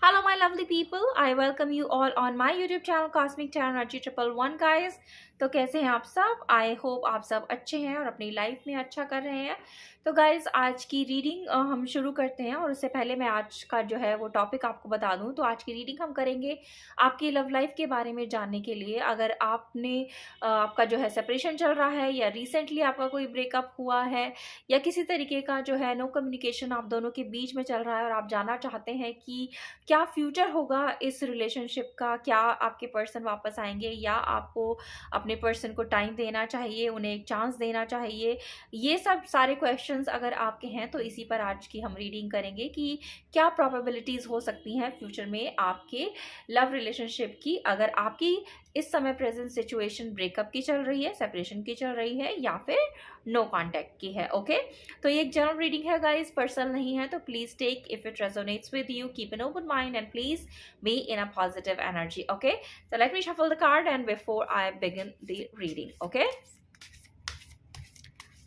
Hello, my lovely people. I welcome you all on my YouTube channel Cosmic Tarot 111 guys. तो कैसे हैं आप सब? आई होप आप सब अच्छे हैं और अपनी लाइफ में अच्छा कर रहे हैं। तो गाइज आज की रीडिंग हम शुरू करते हैं और उससे पहले मैं आज का जो है वो टॉपिक आपको बता दूं। तो आज की रीडिंग हम करेंगे आपकी लव लाइफ के बारे में जानने के लिए। अगर आपने आपका जो है सेपरेशन चल रहा है या रिसेंटली आपका कोई ब्रेकअप हुआ है या किसी तरीके का जो है नो कम्युनिकेशन आप दोनों के बीच में चल रहा है और आप जानना चाहते हैं कि क्या फ्यूचर होगा इस रिलेशनशिप का, क्या आपके पर्सन वापस आएंगे या आपको अपने पर्सन को टाइम देना चाहिए, उन्हें एक चांस देना चाहिए, ये सब सारे क्वेश्चंस अगर आपके हैं तो इसी पर आज की हम रीडिंग करेंगे कि क्या प्रोबेबिलिटीज हो सकती हैं फ्यूचर में आपके लव रिलेशनशिप की, अगर आपकी इस समय प्रेजेंट सिचुएशन ब्रेकअप की चल रही है, सेपरेशन की चल रही है या फिर नो कांटेक्ट की है। ओके, तो ये एक जनरल रीडिंग है गाइस, पर्सनल नहीं है, तो please take if it resonates with you, keep an open mind and please be in a positive energy. Okay, so let me shuffle the card and before I begin the reading. Okay,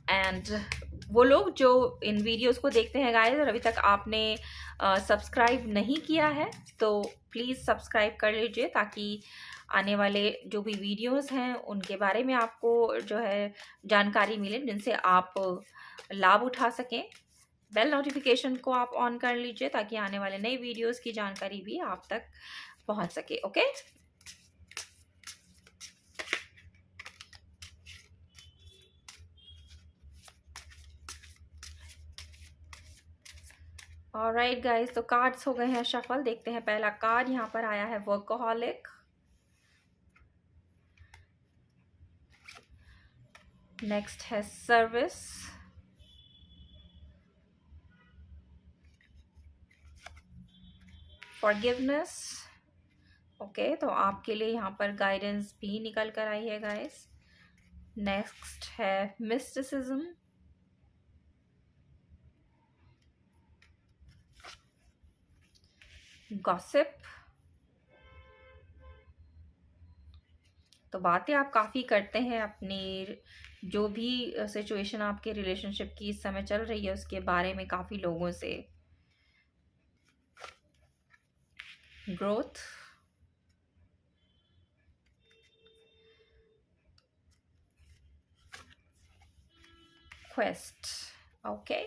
and वो लोग जो इन videos को देखते हैं guys और अभी तक आपने सब्सक्राइब नहीं किया है तो प्लीज़ सब्सक्राइब कर लीजिए ताकि आने वाले जो भी वीडियोस हैं उनके बारे में आपको जो है जानकारी मिले, जिनसे आप लाभ उठा सकें। बेल नोटिफिकेशन को आप ऑन कर लीजिए ताकि आने वाले नए वीडियोस की जानकारी भी आप तक पहुंच सके। ओके, ऑलराइट गाइस, तो कार्ड्स हो गए हैं शफल। देखते हैं पहला कार्ड यहाँ पर आया है वर्कोहॉलिक, नेक्स्ट है सर्विस, फॉरगिवनेस। ओके, तो आपके लिए यहाँ पर गाइडेंस भी निकल कर आई है गाइस। नेक्स्ट है मिस्टिसिज्म, गॉसिप। तो बातें आप काफ़ी करते हैं अपनी जो भी सिचुएशन आपके रिलेशनशिप की इस समय चल रही है उसके बारे में काफ़ी लोगों से। Growth, quest. ओके,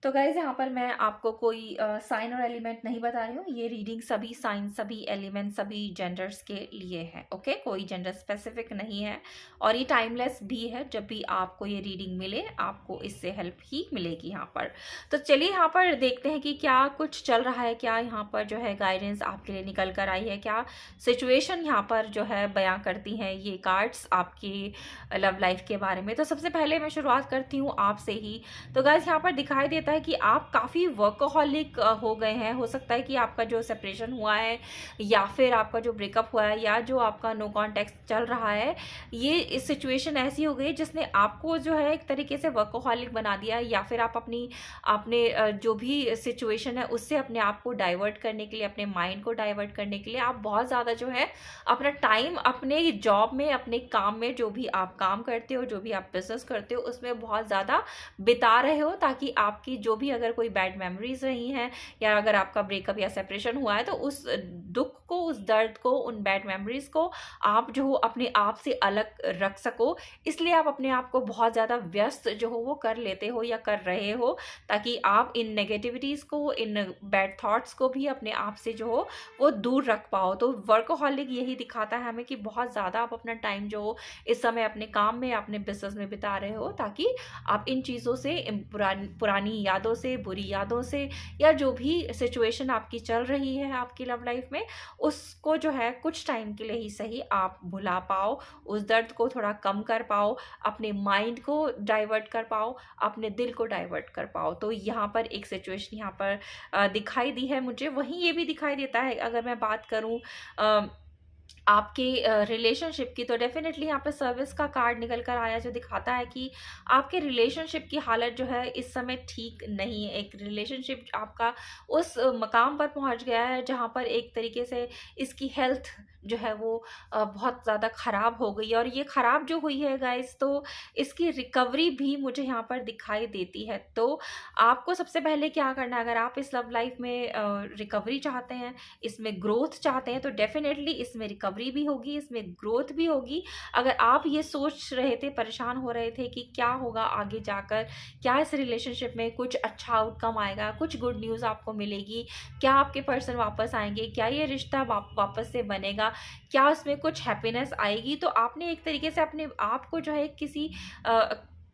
तो गाइज यहाँ पर मैं आपको कोई साइन और एलिमेंट नहीं बता रही हूँ। ये रीडिंग सभी साइन, सभी एलिमेंट, सभी जेंडर्स के लिए है। ओके, कोई जेंडर स्पेसिफिक नहीं है और ये टाइमलेस भी है। जब भी आपको ये रीडिंग मिले आपको इससे हेल्प ही मिलेगी यहाँ पर। तो चलिए यहाँ पर देखते हैं कि क्या कुछ चल रहा है, क्या यहाँ पर जो है गाइडेंस आपके लिए निकल कर आई है, क्या सिचुएशन यहाँ पर जो है बयां करती हैं ये कार्ड्स आपकी लव लाइफ के बारे में। तो सबसे पहले मैं शुरुआत करती हूँ आपसे ही। तो गाइज यहाँ पर दिखाई देता है कि आप काफ़ी वर्कोहॉलिक हो गए हैं। हो सकता है कि आपका जो सेपरेशन हुआ है या फिर आपका जो ब्रेकअप हुआ है या जो आपका नो कॉन्टैक्ट चल रहा है, ये इस सिचुएशन ऐसी हो गई जिसने आपको जो है एक तरीके से वर्कोहॉलिक बना दिया, या फिर आप अपने जो भी सिचुएशन है उससे अपने आप को डाइवर्ट करने के लिए, अपने माइंड को डाइवर्ट करने के लिए आप बहुत ज़्यादा जो है अपना टाइम अपने जॉब में, अपने काम में, जो भी आप काम करते हो, जो भी आप बिजनेस करते हो उसमें बहुत ज़्यादा बिता रहे हो, ताकि आपकी जो भी अगर कोई बैड मेमोरीज रही हैं या अगर आपका ब्रेकअप या सेपरेशन हुआ है तो उस दुख को, उस दर्द को, उन बैड मेमोरीज को आप जो हो अपने आप से अलग रख सको, इसलिए आप अपने आप को बहुत ज़्यादा व्यस्त जो हो वो कर लेते हो या कर रहे हो, ताकि आप इन नेगेटिविटीज़ को, इन बैड थॉट्स को भी अपने आप से जो हो वो दूर रख पाओ। तो वर्कोहॉलिक यही दिखाता है हमें कि बहुत ज़्यादा आप अपना टाइम जो हो इस समय अपने काम में, अपने बिजनेस में बिता रहे हो, ताकि आप इन चीज़ों से, पुरानी यादों से, बुरी यादों से, या जो भी सिचुएशन आपकी चल रही है आपकी लव लाइफ में, उसको जो है कुछ टाइम के लिए ही सही आप भुला पाओ, उस दर्द को थोड़ा कम कर पाओ, अपने माइंड को डाइवर्ट कर पाओ, अपने दिल को डाइवर्ट कर पाओ। तो यहाँ पर एक सिचुएशन यहाँ पर दिखाई दी है मुझे। वहीं ये भी दिखाई देता है, अगर मैं बात करूँ आपके रिलेशनशिप की, तो डेफिनेटली यहाँ पे सर्विस का कार्ड निकल कर आया जो दिखाता है कि आपके रिलेशनशिप की हालत जो है इस समय ठीक नहीं है। एक रिलेशनशिप आपका उस मकाम पर पहुंच गया है जहाँ पर एक तरीके से इसकी हेल्थ जो है वो बहुत ज़्यादा ख़राब हो गई है, और ये ख़राब जो हुई है गाइस, तो इसकी रिकवरी भी मुझे यहाँ पर दिखाई देती है। तो आपको सबसे पहले क्या करना है, अगर आप इस लव लाइफ में रिकवरी चाहते हैं, इसमें ग्रोथ चाहते हैं, तो डेफिनेटली इसमें रिकवरी भी होगी, इसमें ग्रोथ भी होगी। अगर आप ये सोच रहे थे, परेशान हो रहे थे कि क्या होगा आगे जाकर, क्या इस रिलेशनशिप में कुछ अच्छा आउटकम आएगा, कुछ गुड न्यूज़ आपको मिलेगी, क्या आपके पर्सन वापस आएंगे, क्या ये रिश्ता वापस से बनेगा, क्या उसमें कुछ हैप्पीनेस आएगी, तो आपने एक तरीके से अपने आप को जो है किसी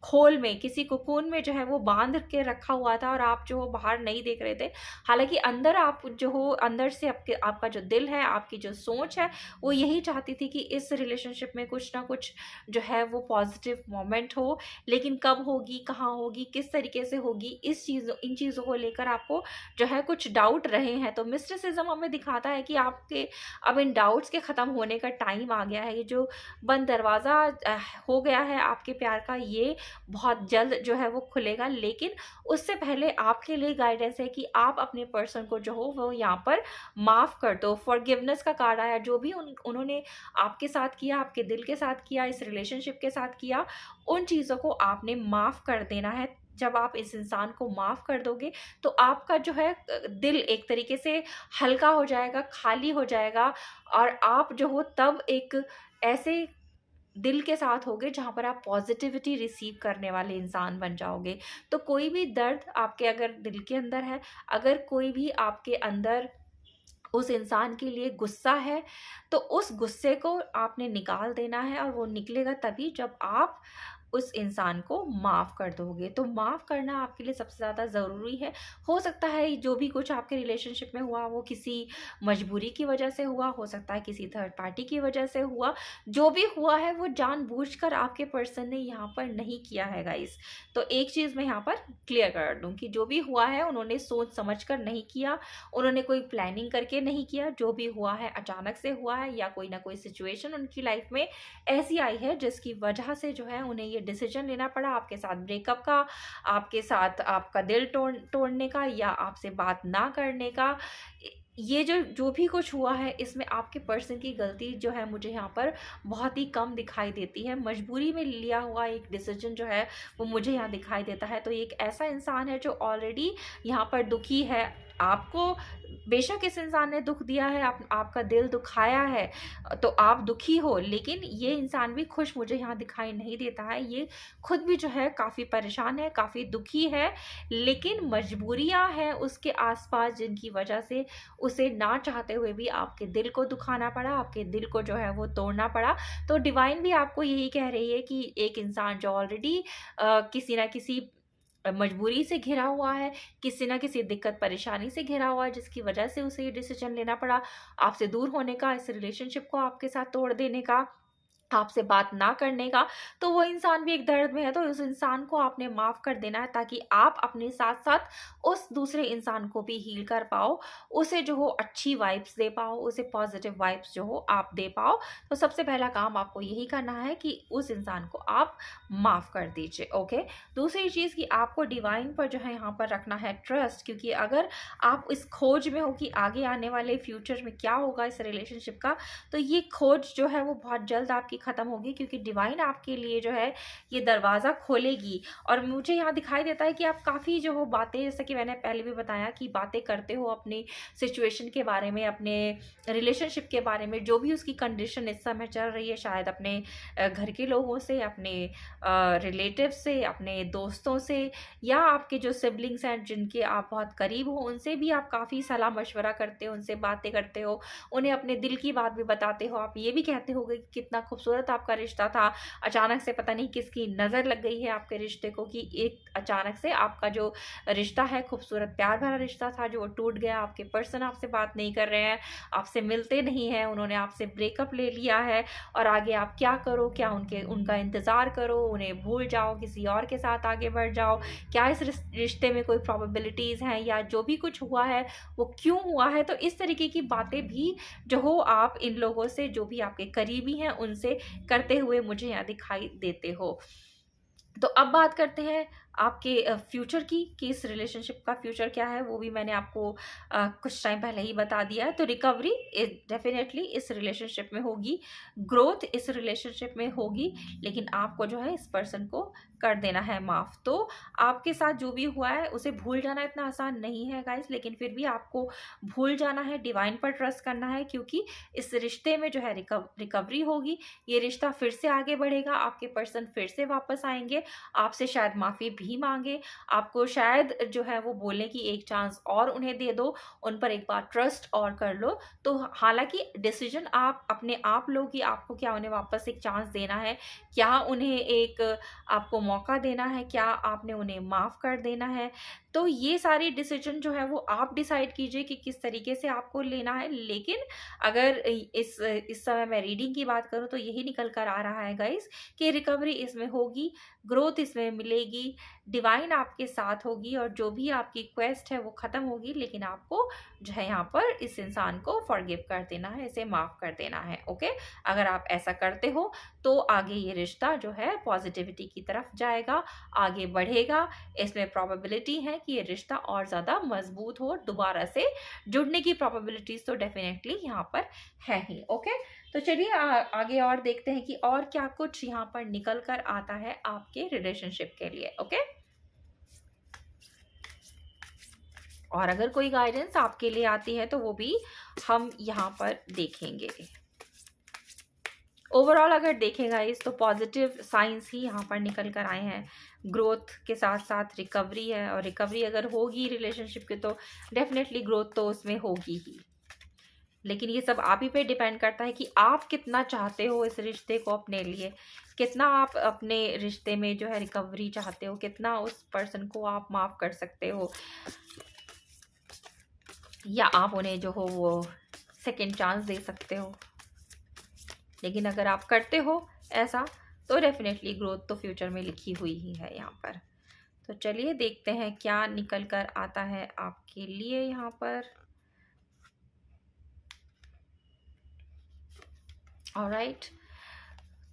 खोल में, किसी कोकून में जो है वो बांध के रखा हुआ था, और आप जो बाहर नहीं देख रहे थे। हालांकि अंदर आप जो हो, अंदर से आपका जो दिल है, आपकी जो सोच है, वो यही चाहती थी कि इस रिलेशनशिप में कुछ ना कुछ जो है वो पॉजिटिव मोमेंट हो। लेकिन कब होगी, कहाँ होगी, किस तरीके से होगी, इन चीज़ों को लेकर आपको जो है कुछ डाउट रहे हैं। तो मिस्टिसिज्म हमें दिखाता है कि आपके अब इन डाउट्स के ख़त्म होने का टाइम आ गया है। ये जो बंद दरवाज़ा हो गया है आपके प्यार का, ये बहुत जल्द जो है वो खुलेगा। लेकिन उससे पहले आपके लिए गाइडेंस है कि आप अपने पर्सन को जो हो वो यहाँ पर माफ़ कर दो। फॉरगिवनेस का कार्ड आया, जो भी उन्होंने आपके साथ किया, आपके दिल के साथ किया, इस रिलेशनशिप के साथ किया, उन चीज़ों को आपने माफ़ कर देना है। जब आप इस इंसान को माफ़ कर दोगे तो आपका जो है दिल एक तरीके से हल्का हो जाएगा, खाली हो जाएगा, और आप जो हो तब एक ऐसे दिल के साथ होगे जहाँ पर आप पॉजिटिविटी रिसीव करने वाले इंसान बन जाओगे। तो कोई भी दर्द आपके अगर दिल के अंदर है, अगर कोई भी आपके अंदर उस इंसान के लिए गुस्सा है, तो उस गुस्से को आपने निकाल देना है, और वो निकलेगा तभी जब आप उस इंसान को माफ़ कर दोगे। तो माफ़ करना आपके लिए सबसे ज़्यादा ज़रूरी है। हो सकता है जो भी कुछ आपके रिलेशनशिप में हुआ वो किसी मजबूरी की वजह से हुआ, हो सकता है किसी थर्ड पार्टी की वजह से हुआ। जो भी हुआ है वो जानबूझकर आपके पर्सन ने यहाँ पर नहीं किया है गाइस। तो एक चीज़ मैं यहाँ पर क्लियर कर दूँ कि जो भी हुआ है उन्होंने सोच समझ कर नहीं किया, उन्होंने कोई प्लानिंग करके नहीं किया। जो भी हुआ है अचानक से हुआ है, या कोई ना कोई सिचुएशन उनकी लाइफ में ऐसी आई है जिसकी वजह से जो है उन्हें ये डिसीजन लेना पड़ा, आपके साथ ब्रेकअप का, आपके साथ आपका दिल तोड़ने का, या आपसे बात ना करने का। ये जो भी कुछ हुआ है, इसमें आपके पर्सन की गलती जो है मुझे यहाँ पर बहुत ही कम दिखाई देती है। मजबूरी में लिया हुआ एक डिसीजन जो है वो मुझे यहाँ दिखाई देता है। तो एक ऐसा इंसान है जो ऑलरेडी यहाँ पर दुखी है। आपको बेशक इस इंसान ने दुख दिया है, आपका दिल दुखाया है, तो आप दुखी हो, लेकिन ये इंसान भी खुश मुझे यहाँ दिखाई नहीं देता है। ये खुद भी जो है काफ़ी परेशान है, काफ़ी दुखी है, लेकिन मजबूरियाँ हैं उसके आसपास जिनकी वजह से उसे ना चाहते हुए भी आपके दिल को दुखाना पड़ा, आपके दिल को जो है वो तोड़ना पड़ा। तो डिवाइन भी आपको यही कह रही है कि एक इंसान जो ऑलरेडी किसी ना किसी मजबूरी से घिरा हुआ है, किसी ना किसी दिक्कत परेशानी से घिरा हुआ है, जिसकी वजह से उसे ये डिसीजन लेना पड़ा आपसे दूर होने का, इस रिलेशनशिप को आपके साथ तोड़ देने का, आपसे बात ना करने का। तो वो इंसान भी एक दर्द में है, तो उस इंसान को आपने माफ़ कर देना है, ताकि आप अपने साथ-साथ उस दूसरे इंसान को भी हील कर पाओ, उसे जो हो अच्छी वाइब्स दे पाओ, उसे पॉजिटिव वाइब्स जो हो आप दे पाओ। तो सबसे पहला काम आपको यही करना है कि उस इंसान को आप माफ़ कर दीजिए, ओके? दूसरी चीज़ कि आपको डिवाइन पर जो है यहाँ पर रखना है ट्रस्ट, क्योंकि अगर आप इस खोज में हो कि आगे आने वाले फ्यूचर में क्या होगा इस रिलेशनशिप का, तो ये खोज जो है वो बहुत जल्द आपकी ख़त्म होगी, क्योंकि डिवाइन आपके लिए जो है ये दरवाज़ा खोलेगी। और मुझे यहाँ दिखाई देता है कि आप काफ़ी जो हो बातें, जैसे कि मैंने पहले भी बताया कि बातें करते हो अपनी सिचुएशन के बारे में, अपने रिलेशनशिप के बारे में, जो भी उसकी कंडीशन इस समय चल रही है, शायद अपने घर के लोगों से, अपने रिलेटिव से, अपने दोस्तों से, या आपके जो सिबलिंग्स हैं जिनके आप बहुत करीब हो, उनसे भी आप काफ़ी सलाह मशवरा करते हो, उनसे बातें करते हो, उन्हें अपने दिल की बात भी बताते हो। आप ये भी कहते हो कि कितना खूबसूरत आपका रिश्ता था, अचानक से पता नहीं किसकी नज़र लग गई है आपके रिश्ते को, कि एक अचानक से आपका जो रिश्ता है, खूबसूरत प्यार भरा रिश्ता था, जो टूट गया। आपके पर्सन आपसे बात नहीं कर रहे हैं, आपसे मिलते नहीं हैं, उन्होंने आपसे ब्रेकअप ले लिया है, और आगे आप क्या करो? क्या उनका इंतज़ार करो, उन्हें भूल जाओ, किसी और के साथ आगे बढ़ जाओ? क्या इस रिश्ते में कोई प्रॉबिलिटीज़ हैं, या जो भी कुछ हुआ है वो क्यों हुआ है? तो इस तरीके की बातें भी जो हो आप इन लोगों से, जो भी आपके करीबी हैं, उनसे करते हुए मुझे यहाँ दिखाई देते हो। तो अब बात करते हैं आपके फ्यूचर की कि इस रिलेशनशिप का फ्यूचर क्या है वो भी मैंने आपको कुछ टाइम पहले ही बता दिया है। तो रिकवरी डेफिनेटली इस रिलेशनशिप में होगी, ग्रोथ इस रिलेशनशिप में होगी, लेकिन आपको जो है इस पर्सन को कर देना है माफ़। तो आपके साथ जो भी हुआ है उसे भूल जाना इतना आसान नहीं है गाइस, लेकिन फिर भी आपको भूल जाना है, डिवाइन पर ट्रस्ट करना है, क्योंकि इस रिश्ते में जो है रिकवरी होगी, ये रिश्ता फिर से आगे बढ़ेगा, आपके पर्सन फिर से वापस आएंगे, आपसे शायद माफ़ी भी मांगे, आपको शायद जो है वो बोले कि एक चांस और उन्हें दे दो, उन पर एक बार ट्रस्ट और कर लो। तो हालांकि डिसीजन आप अपने आप लो कि आपको क्या उन्हें वापस एक चांस देना है, क्या उन्हें एक आपको मौका देना है, क्या आपने उन्हें माफ़ कर देना है। तो ये सारी डिसीजन जो है वो आप डिसाइड कीजिए कि किस तरीके से आपको लेना है। लेकिन अगर इस समय मैं रीडिंग की बात करूँ तो यही निकल कर आ रहा है गाइस कि रिकवरी इसमें होगी, ग्रोथ इसमें मिलेगी, डिवाइन आपके साथ होगी और जो भी आपकी क्वेस्ट है वो ख़त्म होगी, लेकिन आपको जो है यहाँ पर इस इंसान को फॉरगिव कर देना है, इसे माफ़ कर देना है। ओके, अगर आप ऐसा करते हो तो आगे ये रिश्ता जो है पॉजिटिविटी की तरफ जाएगा, आगे बढ़ेगा। इसमें प्रोबेबिलिटी है कि ये रिश्ता और ज़्यादा मजबूत हो, दोबारा से जुड़ने की प्रोबेबिलिटीज तो डेफिनेटली यहाँ पर है ही। ओके, तो चलिए आगे और देखते हैं कि और क्या कुछ यहाँ पर निकल कर आता है आपके रिलेशनशिप के लिए। ओके, और अगर कोई गाइडेंस आपके लिए आती है तो वो भी हम यहाँ पर देखेंगे। ओवरऑल अगर देखें गाइस तो पॉजिटिव साइंस ही यहाँ पर निकल कर आए हैं, ग्रोथ के साथ साथ रिकवरी है, और रिकवरी अगर होगी रिलेशनशिप की तो डेफिनेटली ग्रोथ तो उसमें होगी ही। लेकिन ये सब आप ही पे डिपेंड करता है कि आप कितना चाहते हो इस रिश्ते को अपने लिए, कितना आप अपने रिश्ते में जो है रिकवरी चाहते हो, कितना उस पर्सन को आप माफ़ कर सकते हो, या आप उन्हें जो हो वो सेकेंड चांस दे सकते हो। लेकिन अगर आप करते हो ऐसा तो डेफिनेटली ग्रोथ तो फ्यूचर में लिखी हुई ही है यहाँ पर। तो चलिए देखते हैं क्या निकल कर आता है आपके लिए यहाँ पर। ऑलराइट,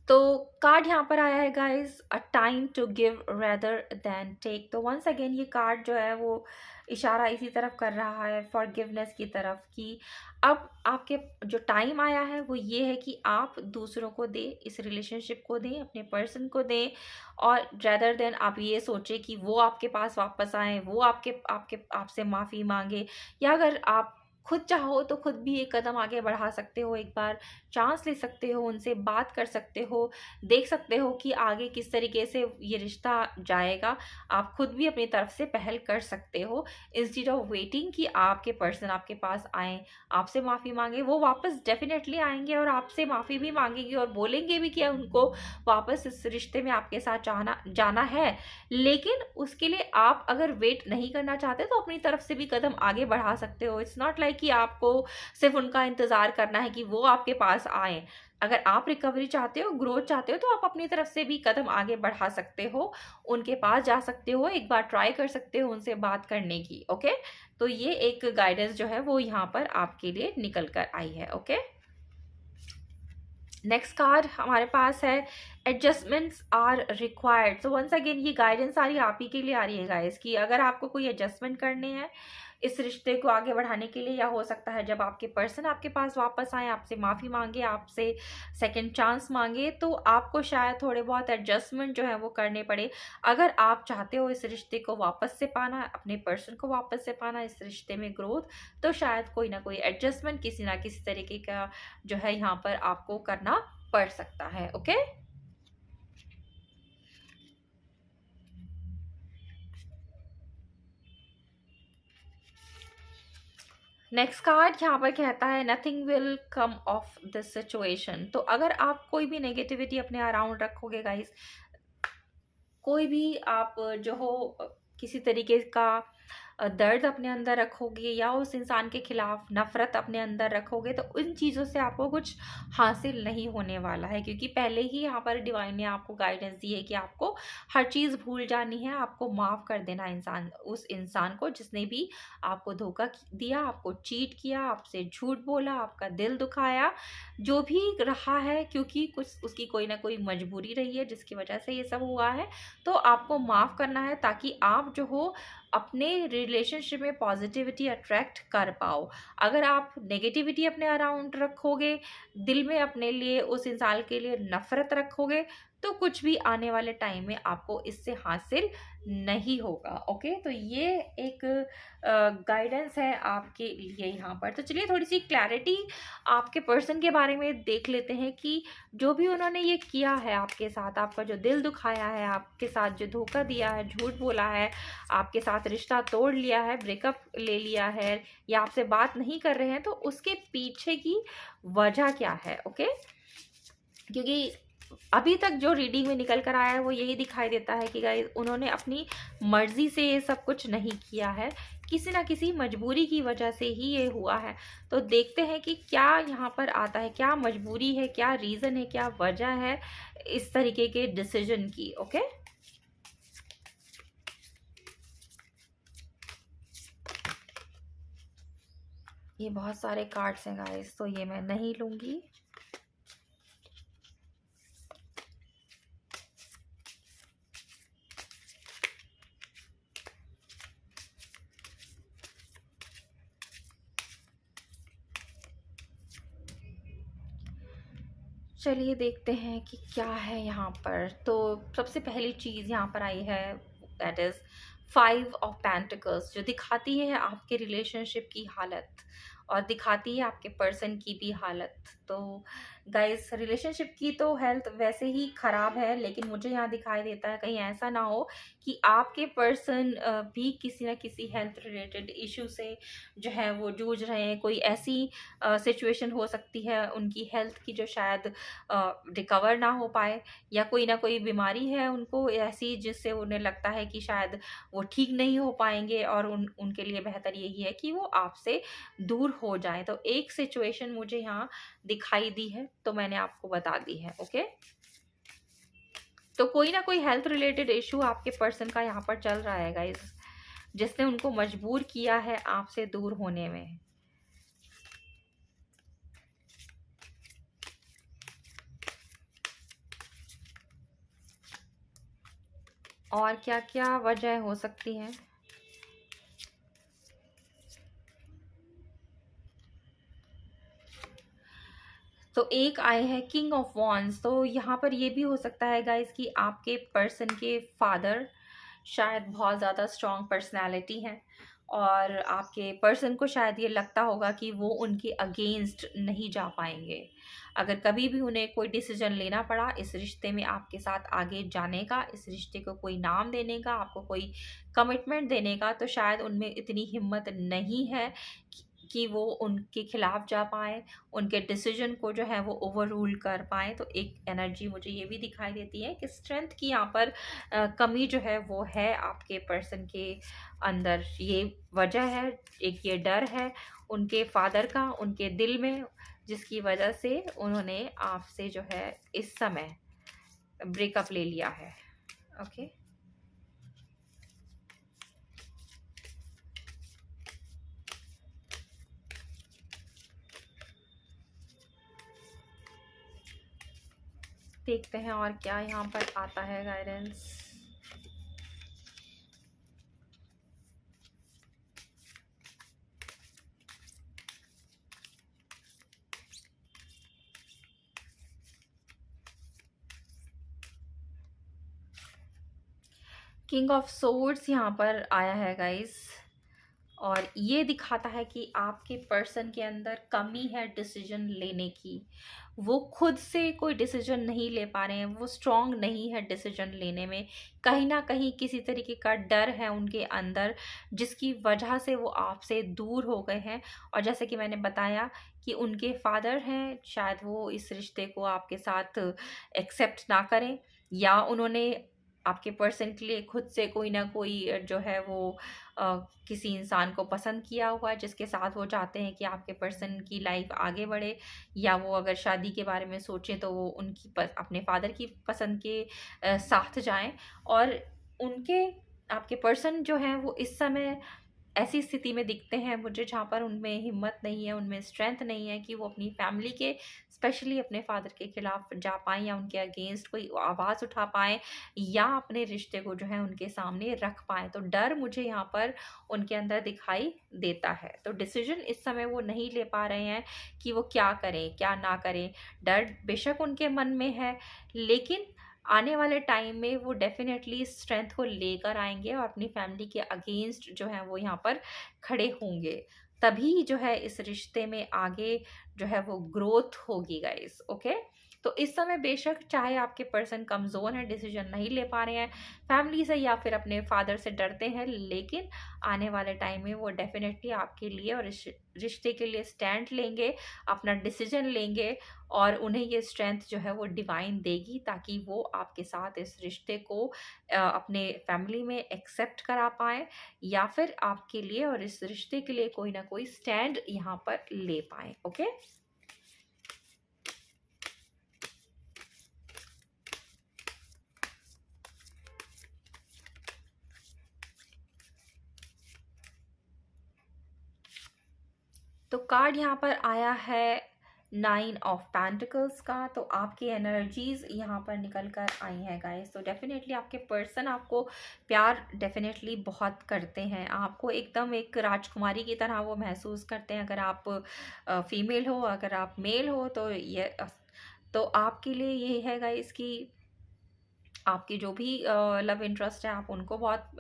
तो कार्ड यहाँ पर आया है guys, a time to give rather than take. तो वंस अगेन ये कार्ड जो है वो इशारा इसी तरफ कर रहा है फॉरगिवनेस की तरफ, कि अब आपके जो टाइम आया है वो ये है कि आप दूसरों को दें, इस रिलेशनशिप को दें, अपने पर्सन को दें, और रेदर देन आप ये सोचें कि वो आपके पास वापस आए, वो आपके आपके आपसे माफ़ी मांगे, या अगर आप खुद चाहो तो खुद भी एक कदम आगे बढ़ा सकते हो, एक बार चांस ले सकते हो, उनसे बात कर सकते हो, देख सकते हो कि आगे किस तरीके से ये रिश्ता जाएगा। आप खुद भी अपनी तरफ से पहल कर सकते हो, इंस्टेड ऑफ वेटिंग कि आपके पर्सन आपके पास आए, आपसे माफ़ी मांगे। वो वापस डेफिनेटली आएंगे और आपसे माफ़ी भी मांगेंगे और बोलेंगे भी कि उनको वापस इस रिश्ते में आपके साथ जाना है। लेकिन उसके लिए आप अगर वेट नहीं करना चाहते तो अपनी तरफ से भी कदम आगे बढ़ा सकते हो। इट्स नॉट लाइक कि आपको सिर्फ उनका इंतजार करना है कि वो आपके पास आए। अगर आप रिकवरी चाहते हो, ग्रोथ चाहते हो, तो आप अपनी तरफ से भी कदम आगे बढ़ा सकते हो, उनके पास जा सकते हो, एक बार ट्राई कर सकते हो उनसे बात करने की। ओके, तो ये एक गाइडेंस जो है वो यहाँ पर आपके लिए निकल कर आई है। ओके, नेक्स्ट कार्ड हमारे पास है एडजस्टमेंट्स आर रिक्वायर्ड। तो वंस अगेन ये गाइडेंस सारी आप ही के लिए आ रही है गाइस, कि अगर आपको कोई एडजस्टमेंट करने हैं इस रिश्ते को आगे बढ़ाने के लिए, या हो सकता है जब आपके पर्सन आपके पास वापस आए, आपसे माफ़ी मांगे, आपसे सेकंड चांस मांगे, तो आपको शायद थोड़े बहुत एडजस्टमेंट जो है वो करने पड़े। अगर आप चाहते हो इस रिश्ते को वापस से पाना, अपने पर्सन को वापस से पाना, इस रिश्ते में ग्रोथ, तो शायद कोई ना कोई एडजस्टमेंट किसी ना किसी तरीके का जो है यहाँ पर आपको करना पड़ सकता है। ओके, नेक्स्ट कार्ड यहाँ पर कहता है nothing will come of this situation. तो अगर आप कोई भी नेगेटिविटी अपने अराउंड रखोगे गाइस, कोई भी आप जो हो किसी तरीके का दर्द अपने अंदर रखोगे या उस इंसान के खिलाफ नफ़रत अपने अंदर रखोगे, तो उन चीज़ों से आपको कुछ हासिल नहीं होने वाला है, क्योंकि पहले ही यहाँ पर डिवाइन ने आपको गाइडेंस दी है कि आपको हर चीज़ भूल जानी है, आपको माफ़ कर देना उस इंसान को जिसने भी आपको धोखा दिया, आपको चीट किया, आपसे झूठ बोला, आपका दिल दुखाया, जो भी रहा है, क्योंकि कुछ उसकी कोई ना कोई मजबूरी रही है जिसकी वजह से ये सब हुआ है। तो आपको माफ़ करना है ताकि आप जो हो अपने रिलेशनशिप में पॉजिटिविटी अट्रैक्ट कर पाओ। अगर आप नेगेटिविटी अपने अराउंड रखोगे, दिल में अपने लिए उस इंसान के लिए नफ़रत रखोगे, तो कुछ भी आने वाले टाइम में आपको इससे हासिल नहीं होगा। ओके, तो ये एक गाइडेंस है आपके लिए यहाँ पर। तो चलिए थोड़ी सी क्लैरिटी आपके पर्सन के बारे में देख लेते हैं कि जो भी उन्होंने ये किया है आपके साथ, आपका जो दिल दुखाया है, आपके साथ जो धोखा दिया है, झूठ बोला है, आपके साथ रिश्ता तोड़ लिया है, ब्रेकअप ले लिया है या आपसे बात नहीं कर रहे हैं, तो उसके पीछे की वजह क्या है। ओके, क्योंकि अभी तक जो रीडिंग में निकल कर आया है वो यही दिखाई देता है कि गाइस उन्होंने अपनी मर्जी से ये सब कुछ नहीं किया है, किसी ना किसी मजबूरी की वजह से ही ये हुआ है। तो देखते हैं कि क्या यहाँ पर आता है, क्या मजबूरी है, क्या रीज़न है, क्या वजह है इस तरीके के डिसीजन की। ओके, ये बहुत सारे कार्ड्स हैं गाइस, तो ये मैं नहीं लूँगी। चलिए देखते हैं कि क्या है यहाँ पर। तो सबसे पहली चीज़ यहाँ पर आई है, दैट इज़ 5 ऑफ पेंटिकल्स, जो दिखाती है आपके रिलेशनशिप की हालत और दिखाती है आपके पर्सन की भी हालत। तो गाइस रिलेशनशिप की तो हेल्थ वैसे ही ख़राब है, लेकिन मुझे यहाँ दिखाई देता है कहीं ऐसा ना हो कि आपके पर्सन भी किसी ना किसी हेल्थ रिलेटेड इशू से जो है वो जूझ रहे हैं। कोई ऐसी सिचुएशन हो सकती है उनकी हेल्थ की जो शायद रिकवर ना हो पाए, या कोई ना कोई बीमारी है उनको ऐसी जिससे उन्हें लगता है कि शायद वो ठीक नहीं हो पाएंगे, और उनके लिए बेहतर यही है कि वो आपसे दूर हो जाए। तो एक सिचुएशन मुझे यहाँ दिखाई दी है, तो मैंने आपको बता दी है। ओके, तो कोई ना कोई हेल्थ रिलेटेड इशू आपके पर्सन का यहाँ पर चल रहा है गाइस, जिसने उनको मजबूर किया है आपसे दूर होने में। और क्या क्या वजह हो सकती है। तो एक आए है किंग ऑफ वॉन्ड्स। तो यहाँ पर ये भी हो सकता है गाइस कि आपके पर्सन के फादर शायद बहुत ज़्यादा स्ट्रॉन्ग पर्सनालिटी हैं, और आपके पर्सन को शायद ये लगता होगा कि वो उनके अगेंस्ट नहीं जा पाएंगे। अगर कभी भी उन्हें कोई डिसीजन लेना पड़ा इस रिश्ते में आपके साथ आगे जाने का, इस रिश्ते को कोई नाम देने का, आपको कोई कमिटमेंट देने का, तो शायद उनमें इतनी हिम्मत नहीं है कि वो उनके खिलाफ जा पाए, उनके डिसीजन को जो है वो ओवर रूल कर पाए। तो एक एनर्जी मुझे ये भी दिखाई देती है कि स्ट्रेंथ की यहाँ पर कमी जो है वो है आपके पर्सन के अंदर। ये वजह है, एक ये डर है उनके फादर का उनके दिल में, जिसकी वजह से उन्होंने आपसे जो है इस समय ब्रेकअप ले लिया है। ओके, देखते हैं और क्या यहाँ पर आता है गाइडेंस। किंग ऑफ सोर्ड्स यहाँ पर आया है गाइस, और ये दिखाता है कि आपके पर्सन के अंदर कमी है डिसीजन लेने की। वो खुद से कोई डिसीजन नहीं ले पा रहे हैं, वो स्ट्रांग नहीं है डिसीजन लेने में। कहीं ना कहीं किसी तरीके का डर है उनके अंदर, जिसकी वजह से वो आपसे दूर हो गए हैं। और जैसे कि मैंने बताया कि उनके फादर हैं, शायद वो इस रिश्ते को आपके साथ एक्सेप्ट ना करें, या उन्होंने आपके पर्सन के लिए खुद से कोई ना कोई जो है वो किसी इंसान को पसंद किया हुआ है, जिसके साथ वो चाहते हैं कि आपके पर्सन की लाइफ आगे बढ़े, या वो अगर शादी के बारे में सोचें तो वो उनकी अपने फादर की पसंद के साथ जाएं। और उनके आपके पर्सन जो हैं वो इस समय ऐसी स्थिति में दिखते हैं मुझे जहाँ पर उनमें हिम्मत नहीं है, उनमें स्ट्रेंथ नहीं है कि वो अपनी फैमिली के, स्पेशली अपने फादर के खिलाफ जा पाएँ या उनके अगेंस्ट कोई आवाज़ उठा पाएँ, या अपने रिश्ते को जो है उनके सामने रख पाएँ। तो डर मुझे यहाँ पर उनके अंदर दिखाई देता है। तो डिसीजन इस समय वो नहीं ले पा रहे हैं कि वो क्या करें, क्या ना करें। डर बेशक उनके मन में है, लेकिन आने वाले टाइम में वो डेफ़िनेटली स्ट्रेंथ को लेकर आएँगे और अपनी फैमिली के अगेंस्ट जो है वो यहाँ पर खड़े होंगे। तभी जो है इस रिश्ते में आगे जो है वो ग्रोथ होगी गाइज़, ओके? तो इस समय बेशक चाहे आपके पर्सन कमज़ोर हैं, डिसीज़न नहीं ले पा रहे हैं, फैमिली से या फिर अपने फादर से डरते हैं, लेकिन आने वाले टाइम में वो डेफ़िनेटली आपके लिए और इस रिश्ते के लिए स्टैंड लेंगे, अपना डिसीज़न लेंगे, और उन्हें ये स्ट्रेंथ जो है वो डिवाइन देगी, ताकि वो आपके साथ इस रिश्ते को अपने फैमिली में एक्सेप्ट करा पाएँ, या फिर आपके लिए और इस रिश्ते के लिए कोई ना कोई स्टैंड यहाँ पर ले पाएँ, ओके? तो कार्ड यहाँ पर आया है 9 ऑफ पेंटिकल्स का। तो आपकी एनर्जीज यहाँ पर निकल कर आई हैं गाइस। तो डेफिनेटली आपके पर्सन आपको प्यार डेफिनेटली बहुत करते हैं, आपको एकदम एक राजकुमारी की तरह वो महसूस करते हैं। अगर आप फीमेल हो, अगर आप मेल हो, तो ये तो आपके लिए ये है गाइस कि आपकी जो भी लव इंटरेस्ट है, आप उनको बहुत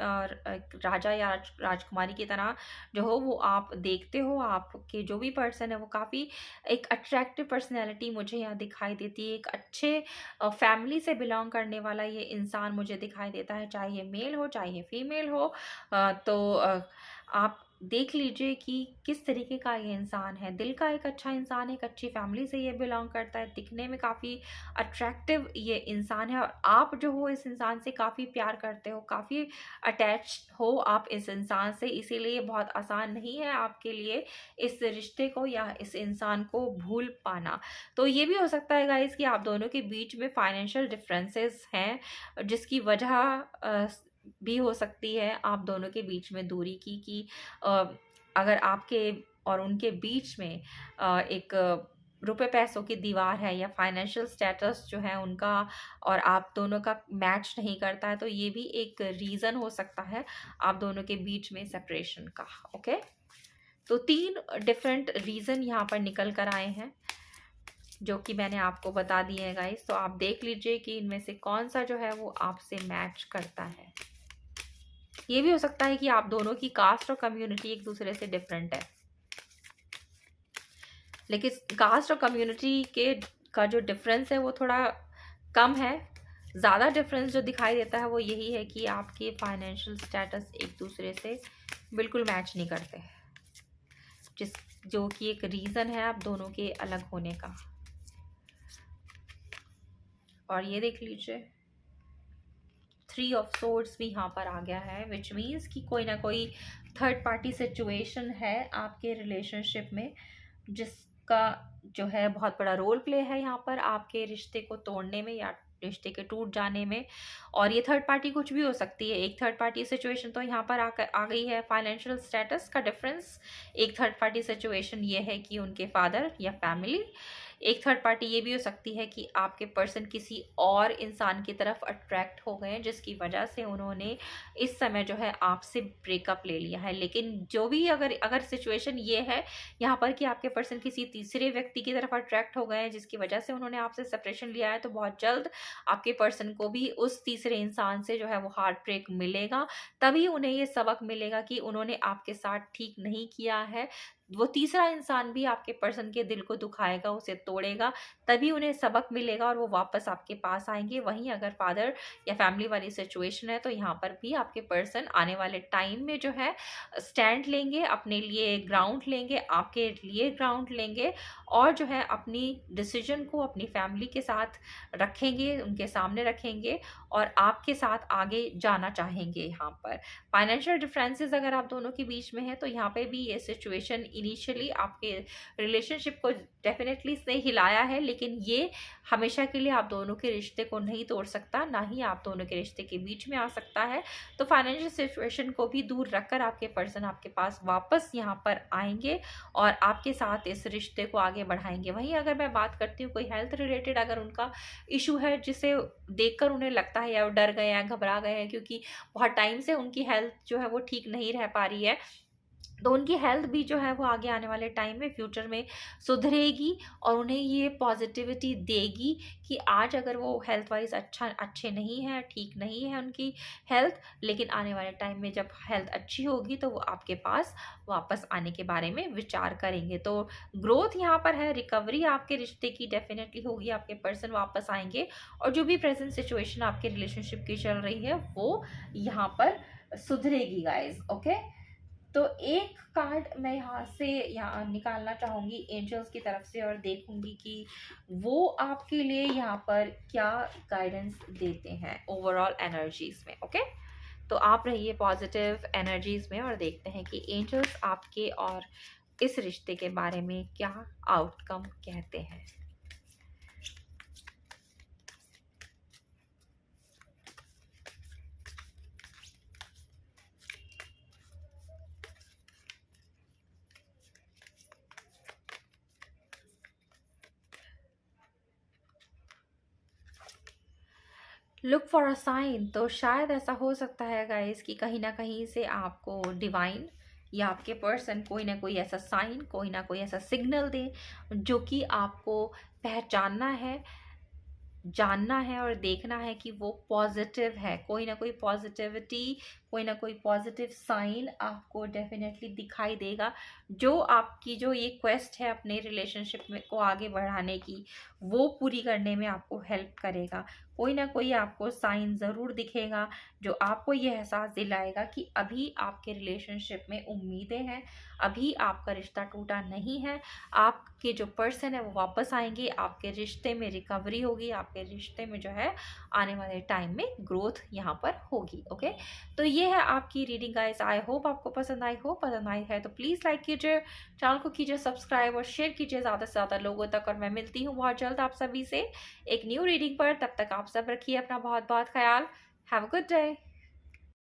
राजा या राजकुमारी की तरह जो हो वो आप देखते हो। आपके जो भी पर्सन है वो काफ़ी एक अट्रैक्टिव पर्सनैलिटी मुझे यहाँ दिखाई देती है। एक अच्छे फैमिली से बिलोंग करने वाला ये इंसान मुझे दिखाई देता है, चाहे ये मेल हो चाहे ये फीमेल हो। आप देख लीजिए कि किस तरीके का ये इंसान है। दिल का एक अच्छा इंसान है, एक अच्छी फैमिली से ये बिलोंग करता है, दिखने में काफ़ी अट्रैक्टिव ये इंसान है, और आप जो हो इस इंसान से काफ़ी प्यार करते हो, काफ़ी अटैच हो आप इस इंसान से। इसीलिए बहुत आसान नहीं है आपके लिए इस रिश्ते को या इस इंसान को भूल पाना। तो ये भी हो सकता है गाइस कि आप दोनों के बीच में फाइनेंशियल डिफरेंसेस हैं, जिसकी वजह भी हो सकती है आप दोनों के बीच में दूरी की, कि अगर आपके और उनके बीच में एक रुपए पैसों की दीवार है, या फाइनेंशियल स्टेटस जो है उनका और आप दोनों का मैच नहीं करता है, तो ये भी एक रीज़न हो सकता है आप दोनों के बीच में सेपरेशन का, ओके? तो 3 डिफरेंट रीज़न यहाँ पर निकल कर आए हैं, जो कि मैंने आपको बता दिए हैं गाइस। तो आप देख लीजिए कि इनमें से कौन सा जो है वो आपसे मैच करता है। ये भी हो सकता है कि आप दोनों की कास्ट और कम्युनिटी एक दूसरे से डिफरेंट है, लेकिन कास्ट और कम्युनिटी के का जो डिफरेंस है वो थोड़ा कम है। ज़्यादा डिफरेंस जो दिखाई देता है वो यही है कि आपके फाइनेंशियल स्टेटस एक दूसरे से बिल्कुल मैच नहीं करते, जो कि एक रीज़न है आप दोनों के अलग होने का। और ये देख लीजिए 3 ऑफ सोर्ड्स भी यहाँ पर आ गया है, विच मीन्स कि कोई ना कोई थर्ड पार्टी सिचुएशन है आपके रिलेशनशिप में, जिसका जो है बहुत बड़ा रोल प्ले है यहाँ पर आपके रिश्ते को तोड़ने में या रिश्ते के टूट जाने में। और ये थर्ड पार्टी कुछ भी हो सकती है। एक थर्ड पार्टी सिचुएशन तो यहाँ पर आ गई है फाइनेंशियल स्टेटस का डिफरेंस। एक थर्ड पार्टी सिचुएशन ये है कि उनके फादर या फैमिली। एक थर्ड पार्टी ये भी हो सकती है कि आपके पर्सन किसी और इंसान की तरफ अट्रैक्ट हो गए हैं, जिसकी वजह से उन्होंने इस समय जो है आपसे ब्रेकअप ले लिया है। लेकिन जो भी अगर सिचुएशन ये है यहाँ पर कि आपके पर्सन किसी तीसरे व्यक्ति की तरफ अट्रैक्ट हो गए हैं, जिसकी वजह से उन्होंने आपसे सेपरेशन लिया है, तो बहुत जल्द आपके पर्सन को भी उस तीसरे इंसान से जो है वो हार्ट ब्रेक मिलेगा। तभी उन्हें ये सबक मिलेगा कि उन्होंने आपके साथ ठीक नहीं किया है। वो तीसरा इंसान भी आपके पर्सन के दिल को दुखाएगा, उसे तोड़ेगा, तभी उन्हें सबक मिलेगा और वो वापस आपके पास आएंगे। वहीं अगर फादर या फैमिली वाली सिचुएशन है तो यहाँ पर भी आपके पर्सन आने वाले टाइम में जो है स्टैंड लेंगे, अपने लिए ग्राउंड लेंगे, आपके लिए ग्राउंड लेंगे और जो है अपनी डिसीजन को अपनी फैमिली के साथ रखेंगे, उनके सामने रखेंगे और आपके साथ आगे जाना चाहेंगे। यहाँ पर फाइनेंशियल डिफरेंसेस अगर आप दोनों के बीच में है तो यहाँ पे भी ये सिचुएशन इनिशियली आपके रिलेशनशिप को डेफिनेटली इसने हिलाया है, लेकिन ये हमेशा के लिए आप दोनों के रिश्ते को नहीं तोड़ सकता, ना ही आप दोनों के रिश्ते के बीच में आ सकता है। तो फाइनेंशियल सिचुएशन को भी दूर रखकर आपके पर्सन आपके पास वापस यहाँ पर आएंगे और आपके साथ इस रिश्ते को आगे बढ़ाएंगे। वहीं अगर मैं बात करती हूँ कोई हेल्थ रिलेटेड अगर उनका इशू है जिसे देखकर उन्हें लगता है या वो डर गए हैं, घबरा गए हैं, क्योंकि बहुत टाइम से उनकी हेल्थ जो है वो ठीक नहीं रह पा रही है, तो उनकी हेल्थ भी जो है वो आगे आने वाले टाइम में फ्यूचर में सुधरेगी और उन्हें ये पॉजिटिविटी देगी कि आज अगर वो हेल्थ वाइज अच्छे नहीं है, ठीक नहीं है उनकी हेल्थ, लेकिन आने वाले टाइम में जब हेल्थ अच्छी होगी तो वो आपके पास वापस आने के बारे में विचार करेंगे। तो ग्रोथ यहाँ पर है, रिकवरी आपके रिश्ते की डेफिनेटली होगी, आपके पर्सन वापस आएंगे और जो भी प्रेजेंट सिचुएशन आपके रिलेशनशिप की चल रही है वो यहाँ पर सुधरेगी गाइज। ओके, तो एक कार्ड मैं यहाँ निकालना चाहूँगी एंजल्स की तरफ से और देखूंगी कि वो आपके लिए यहाँ पर क्या गाइडेंस देते हैं ओवरऑल एनर्जीज में। ओके, तो आप रहिए पॉजिटिव एनर्जीज में और देखते हैं कि एंजल्स आपके और इस रिश्ते के बारे में क्या आउटकम कहते हैं। लुक फॉर अ साइन, तो शायद ऐसा हो सकता है गाइस कि कहीं ना कहीं से आपको डिवाइन या आपके पर्सन कोई ना कोई ऐसा साइन, कोई ना कोई ऐसा सिग्नल दे जो कि आपको पहचानना है, जानना है और देखना है कि वो पॉजिटिव है। कोई ना कोई पॉजिटिविटी, कोई ना कोई पॉजिटिव साइन आपको डेफिनेटली दिखाई देगा जो आपकी जो ये क्वेस्ट है अपने रिलेशनशिप में को आगे बढ़ाने की, वो पूरी करने में आपको हेल्प करेगा। कोई ना कोई आपको साइन ज़रूर दिखेगा जो आपको ये एहसास दिलाएगा कि अभी आपके रिलेशनशिप में उम्मीदें हैं, अभी आपका रिश्ता टूटा नहीं है, आपके जो पर्सन है वो वापस आएंगे, आपके रिश्ते में रिकवरी होगी, आपके रिश्ते में जो है आने वाले टाइम में ग्रोथ यहाँ पर होगी। ओके, तो ये है आपकी रीडिंग गाइस। आई होप आपको पसंद आई हो, पसंद आई है तो प्लीज़ लाइक कीजिए, चैनल को कीजिए सब्सक्राइब और शेयर कीजिए ज़्यादा से ज़्यादा लोगों तक। और मैं मिलती हूँ बहुत जल्द आप सभी से एक न्यू रीडिंग पर। तब तक आप सब रखिए अपना बहुत बहुत ख्याल। Have a good day.